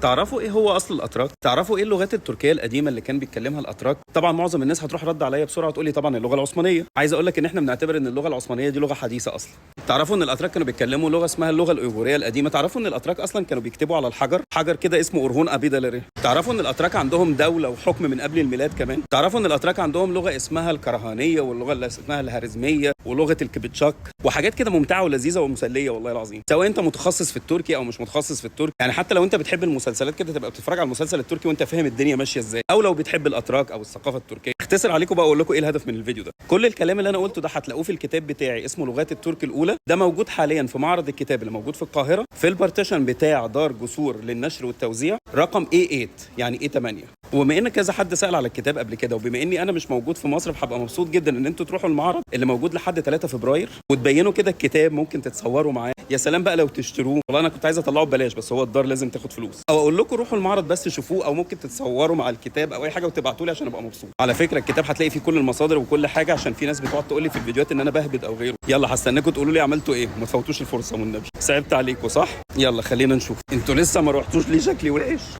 تعرفوا ايه هو اصل الاتراك؟ تعرفوا ايه اللغات التركيه القديمه اللي كان بيتكلمها الاتراك؟ طبعا معظم الناس هتروح رد عليا بسرعه تقول لي طبعا اللغه العثمانيه. عايز اقول لك ان احنا بنعتبر ان اللغه العثمانيه دي لغه حديثه اصلا. تعرفوا ان الاتراك كانوا بيتكلموا لغه اسمها اللغه الايغوريه القديمه؟ تعرفوا ان الاتراك اصلا كانوا بيكتبوا على الحجر، حجر كده اسمه اورهون ابيدالري. تعرفوا ان الاتراك عندهم دوله وحكم من قبل الميلاد كمان؟ تعرفوا ان الاتراك عندهم لغه اسمها الكرهانيه، واللغه اللي اسمها الهارزميه، ولغه الكبتشاك، وحاجات كده ممتعه ولذيذه ومسليه والله العظيم. سواء انت متخصص في التركي او مش متخصص في التركي، يعني حتى لو انت بتحب المسلسلات كده تبقى بتتفرج على المسلسل التركي وانت فاهم الدنيا ماشيه ازاي، او لو بتحب الاتراك او الثقافه التركيه. اختصر عليكم بقى اقول لكم ايه الهدف من الفيديو ده. كل الكلام اللي انا قلته ده هتلاقوه في الكتاب بتاعي اسمه لغات الترك الاولى، ده موجود حاليا في معرض الكتاب اللي موجود في القاهره في البارتيشن بتاع دار جسور للنشر والتوزيع رقم A8 يعني A8. وبما ان كذا حد سال على الكتاب قبل كده، وبما اني انا مش موجود في مصر، فهبقى مبسوط جدا ان انتوا تروحوا المعرض اللي موجود لحد 3 فبراير وتبينوا كده الكتاب، ممكن تتصوروا معاه. يا سلام بقى لو تشتروه، والله انا كنت عايز اطلعه ببلاش بس هو الدار لازم تاخد فلوس. او اقول لكم روحوا المعرض بس شوفوه، او ممكن تتصوروا مع الكتاب او اي حاجه وتبعتوا لي عشان ابقى مبسوط. على فكره الكتاب هتلاقي فيه كل المصادر وكل حاجه، عشان في ناس بتقعد تقول لي في الفيديوهات ان انا بهبد او غيره. يلا هستناكم تقولوا لي عملتوا ايه، وما تفوتوش الفرصه والنبي. صعبت عليكم صح؟ يلا خلينا نشوف. انتوا لسه ما روحتوش ليه؟ شكلي وحش.